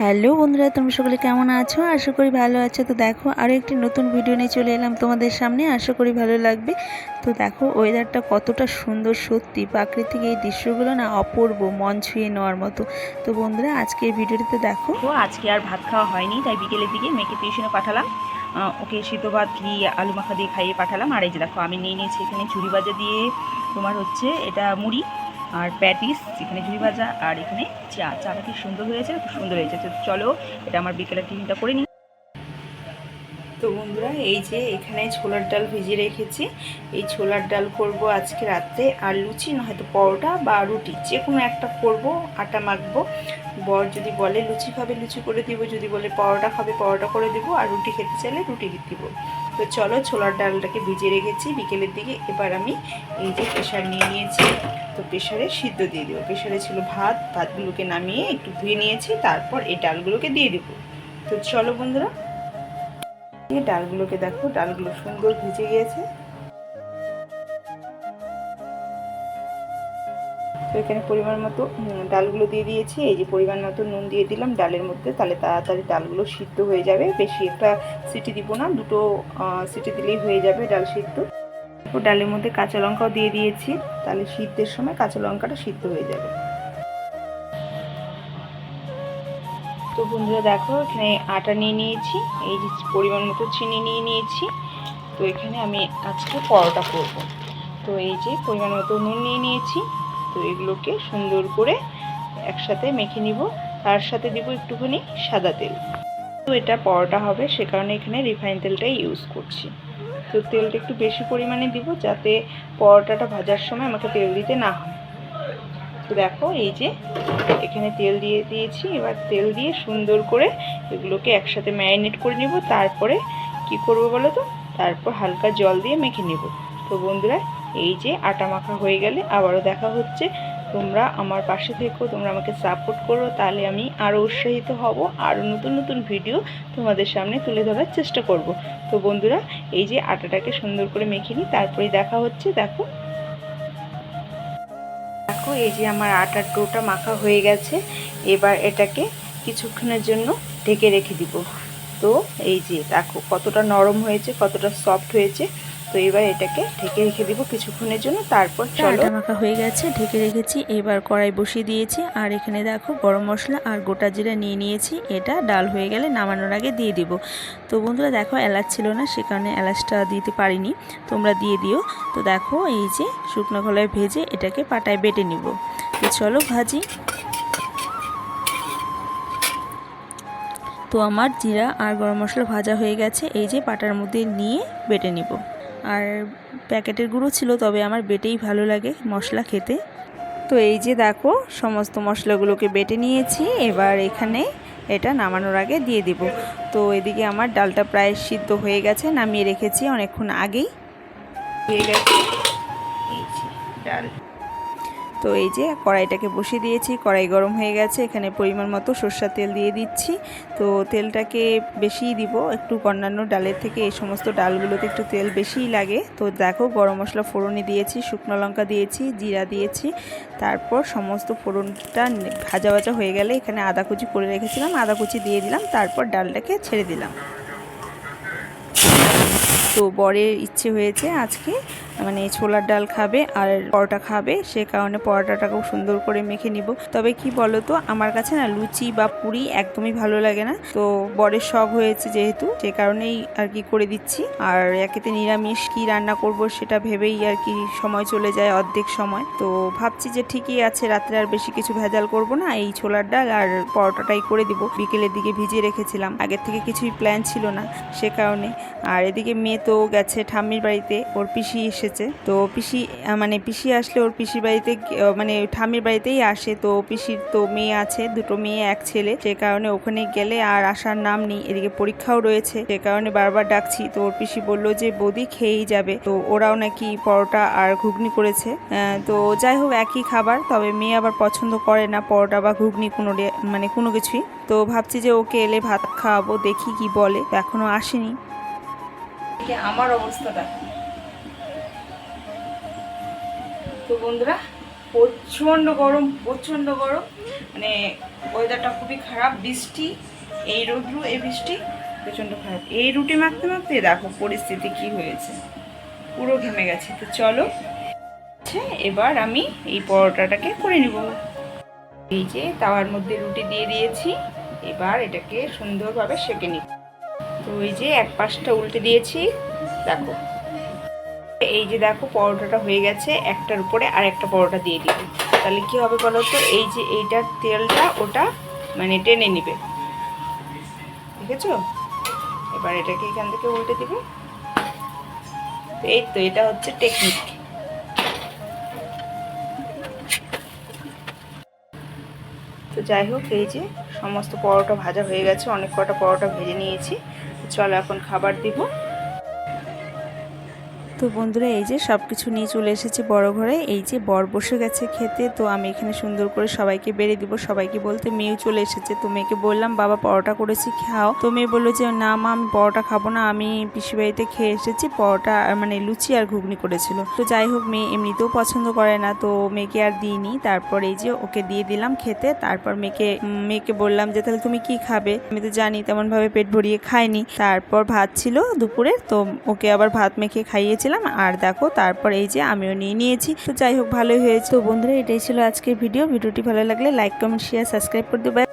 Hello বন্ধুরা, তোমরা সকলে কেমন আছো? আশা করি ভালো আছো। তো দেখো আরও একটি নতুন ভিডিও নিয়ে চলে এলাম তোমাদের সামনে। আশা করি ভালো লাগবে। তো দেখো ওয়েদারটা কতটা সুন্দর, সত্যি প্রাকৃতিক এই দৃশ্যগুলো না অপূর্ব, মন ছুঁয়ে নেওয়ার মতো। তো বন্ধুরা আজকে এই ভিডিওটিতে দেখো আজকে আর ভাত খাওয়া হয়নি, তাই বিকেলের দিকে মেয়েকে টিউশনে পাঠালাম। ওকে সিদ্ধ ভাত ঘি আলু মাখা দিয়ে খাইয়ে পাঠালাম। আর এই যে দেখো আমি নিয়ে নিয়েছি এখানে ঝুড়ি ভাজা দিয়ে, তোমার হচ্ছে এটা মুড়ি আর প্যাটিস, এখানে ঝুড়ি ভাজা, আর এখানে চাটা কি সুন্দর হয়েছে, খুব সুন্দর হয়েছে। তো চলো এটা আমার বিকেলের টিফিনটা করে নিই। তো বন্ধুরা এই যে এখানে ছোলার ডাল ভিজিয়ে রেখেছি। এই ছোলার ডাল করব আজকে রাত্রে, আর লুচি না হয়তো পরোটা বা রুটি যে কোনো একটা করব। আটা মাখবো। বর যদি বলে লুচি খাবে লুচি করে দিব, যদি বলে পরোটা খাবে পরোটা করে দিব, আর রুটি খেতে চাইলে রুটি দিব। তো চলো ছোলার ডালটাকে ভিজিয়ে রেখেছি বিকেলের দিকে। এবার আমি এই যে প্রেশার নিয়ে নিয়েছি, তো প্রেশারে সিদ্ধ দিয়ে দেবো। প্রেশারে ছিল ভাতগুলোকে নামিয়ে একটু ধুয়ে নিয়েছি, তারপর এই ডালগুলোকে দিয়ে দেবো। তো চলো বন্ধুরা, ডালগুলোকে দেখো, ডালগুলো সুন্দর ভিজে গিয়েছে। তো এখানে পরিমাণ মতো ডালগুলো দিয়ে দিয়েছি। এই যে পরিমাণ মতো নুন দিয়ে দিলাম ডালের মধ্যে, তাহলে তাড়াতাড়ি ডালগুলো সিদ্ধ হয়ে যাবে। বেশি একটা সিটি দিব না, দুটো সিটি দিলেই হয়ে যাবে ডাল সিদ্ধ। ও ডালের মধ্যে কাঁচা লঙ্কাও দিয়ে দিয়েছি, তাহলে সিদ্ধের সময় কাঁচা লঙ্কাটা সিদ্ধ হয়ে যাবে। তো বন্ধুরা দেখো এখানে আটা নিয়ে নিয়েছি, এই যে পরিমাণ মতো চিনি নিয়ে নিয়েছি। তো এখানে আমি আজকে পরোটা করব। তো এই যে পরিমাণ মতো নুন নিয়ে নিয়েছি। তো এগুলোকে সুন্দর করে একসাথে মেখে নিব। তার সাথে দিব একটুখানি সাদা তেল। তো এটা পরোটা হবে, সে কারণে এখানে রিফাইন তেলটাই ইউজ করছি। তো তেলটা একটু বেশি পরিমাণে দিব, যাতে পরোটাটা ভাজার সময় আমাকে তেল দিতে না হয়। তো দেখো এই যে এখানে তেল দিয়ে দিয়েছি। এবার তেল দিয়ে সুন্দর করে এগুলোকে একসাথে ম্যারিনেট করে নিব। তারপরে কি করব বলো তো, তারপর হালকা জল দিয়ে মেখে নেব। তো বন্ধুরা এই যে আটা মাখা হয়ে গেলে আবারও দেখা হচ্ছে। তোমরা আমার পাশে থেকো, তোমরা আমাকে সাপোর্ট করো, তাহলে আমি আরও উৎসাহিত হব, আরও নতুন নতুন ভিডিও তোমাদের সামনে তুলে ধরার চেষ্টা করব। তো বন্ধুরা এই যে আটাটাকে সুন্দর করে মেখে নিই, তারপরেই দেখা হচ্ছে। দেখো দেখো এই যে আমার আটার ডোটা মাখা হয়ে গেছে। এবার এটাকে কিছুক্ষণের জন্য ঢেকে রেখে দিব। তো এই যে দেখো কতটা নরম হয়েছে, কতটা সফট হয়েছে। তো এবার এটাকে ঢেকে রেখে দিব কিছুক্ষণের জন্য, তারপর চলো। আটা মাখা হয়ে গেছে, ঢেকে রেখেছি। এবার কড়াই বসিয়ে দিয়েছি, আর এখানে দেখো গরম মশলা আর গোটা জিরা নিয়ে নিয়েছি। এটা ডাল হয়ে গেলে নামানোর আগে দিয়ে দিব। তো বন্ধুরা দেখো এলাচ ছিল না, সে কারণে এলাচটা দিতে পারিনি, তোমরা দিয়ে দিও। তো দেখো এই যে শুকনো খোলায় ভেজে এটাকে পাটায় বেটে নিব। তো চলো ভাজি। তো আমার জিরা আর গরম মশলা ভাজা হয়ে গেছে, এই যে পাটার মধ্যে নিয়ে বেটে নিব। আর প্যাকেটের গুঁড়ো ছিল, তবে আমার বেটেই ভালো লাগে মশলা খেতে। তো এই যে দেখো সমস্ত মশলাগুলোকে বেটে নিয়েছি। এবার এখানে এটা নামানোর আগে দিয়ে দিব। তো এদিকে আমার ডালটা প্রায় সিদ্ধ হয়ে গেছে, নামিয়ে রেখেছি অনেকক্ষণ আগেই। হয়ে গেছে এই যে ডাল। তো এই যে কড়াইটাকে বসিয়ে দিয়েছি, কড়াই গরম হয়ে গেছে। এখানে পরিমাণ মতো সরষের তেল দিয়ে দিচ্ছি। তো তেলটাকে বেশিই দিব, একটু অন্যান্য ডালের থেকে এই সমস্ত ডালগুলোতে একটু তেল বেশিই লাগে। তো দেখো গরম মশলা ফোড়নে দিয়েছি, শুকনো লঙ্কা দিয়েছি, জিরা দিয়েছি। তারপর সমস্ত ফোড়নটা ভাজা ভাজা হয়ে গেলে এখানে আদা কুচি করে রেখেছিলাম, আদা কুচি দিয়ে দিলাম। তারপর ডালটাকে ছেড়ে দিলাম। তো বরের ইচ্ছে হয়েছে আজকে মানে ছোলার ডাল খাবে আর পরোটা খাবে, সে কারণে পরোটাটাকেও সুন্দর করে মেখে নিব। তবে কি বলো তো, আমার কাছে না লুচি বা পুরি একদমই ভালো লাগে না। তো বরের শখ হয়েছে যেহেতু, সে কারণেই আর কি করে দিচ্ছি। আর একেতে নিরামিষ কি রান্না করব সেটা ভেবেই আর কি সময় চলে যায়, অর্ধেক সময়। তো ভাবছি যে ঠিকই আছে, রাত্রে আর বেশি কিছু ভেজাল করব না, এই ছোলার ডাল আর পরোটাটাই করে দিব। বিকেলের দিকে ভিজিয়ে রেখেছিলাম, আগের থেকে কিছুই প্ল্যান ছিল না, সে কারণে। আর এদিকে মেয়ে তো গেছে ঠাম্মির বাড়িতে, ওর পিসি এসেছে। তো পিসি আসলে ওর পিসির বাড়িতে মানে ঠাম্মির বাড়িতেই আসে। তো পিসির তো মেয়ে আছে, দুটো মেয়ে এক ছেলে, সে কারণে ওখানে গেলে আর আসার নাম নেই। এদিকে পরীক্ষাও রয়েছে, সে কারণে বারবার ডাকছি। তো ওর পিসি বললো যে বৌদি খেয়েই যাবে। তো ওরাও নাকি পরোটা আর ঘুগনি করেছে। তো যাই হোক একই খাবার, তবে মেয়ে আবার পছন্দ করে না পরোটা বা ঘুগনি কোনো কিছুই। তো ভাবছি যে ওকে এলে ভাত খাওয়াবো, দেখি কি বলে, এখনো আসেনি। আমার অবস্থাটা তো বন্ধুরা প্রচণ্ড গরম, প্রচণ্ড গরম, মানে ওয়েদারটা খুবই খারাপ, বৃষ্টি, এই রৌদ্র এই বৃষ্টি প্রচণ্ড খারাপ। এই রুটি মাখতে মাখতে দেখো পরিস্থিতি কি হয়েছে, পুরো ঘেমে গেছে। তো চলো এবার আমি এই পরোটাটাকে করে নিব। এই যে তাওয়ার মধ্যে রুটি দিয়ে দিয়েছি, এবার এটাকে সুন্দরভাবে সেঁকে নিব। তো এই যে এক পাশটা উল্টে দিয়েছি, দেখো এই যে দেখো পরোটাটা হয়ে গেছে। একটার উপরে আর একটা পরোটা দিয়ে দিব, তাহলে কি হবে বলো তো, এই যে এইটার তেলটা ওটা মানে টেনে নিবে, দেখেছো? এবার এটাকে এখান থেকে উল্টে দিবে। এই তো এটা হচ্ছে টেকনিক। তো যাই হোক, এই যে সমস্ত পরোটা ভাজা হয়ে গেছে, অনেক কটা পরোটা ভেজে নিয়েছি। চলো এখন খাবার দিব। তো বন্ধুরা এই যে সব কিছু নিয়ে চলে এসেছে বড় ঘরে। এই যে বর বসে গেছে খেতে, তো আমি এখানে সুন্দর করে সবাইকে বেড়ে দিব। সবাইকে বলতে মেয়েও চলে এসেছে। তো মেয়েকে বললাম বাবা পরোটা করেছি খাও। তো মেয়ে বললো যে না মা আমি পরোটা খাবো না, আমি পিসি বাড়িতে খেয়ে এসেছি, পরোটা মানে লুচি আর ঘুগনি করেছিল। তো যাই হোক মেয়ে এমনিতেও পছন্দ করে না, তো মেয়েকে আর দিইনি। তারপর এই যে ওকে দিয়ে দিলাম খেতে। তারপর মেয়েকে বললাম যে তাহলে তুমি কি খাবে, আমি তো জানি তেমন ভাবে পেট ভরিয়ে খাইনি। তারপর ভাত ছিল দুপুরে, তো ওকে আবার ভাত মেখে খাইয়েছিলাম। আর দেখো তারপর এই যে আমিও নিয়ে নিয়েছি। তো যাই হোক ভালোই হয়েছে। তো বন্ধুরা এটাই ছিল আজকের ভিডিওটি ভালো লাগলে লাইক কমেন্ট শেয়ার সাবস্ক্রাইব করে দেবে।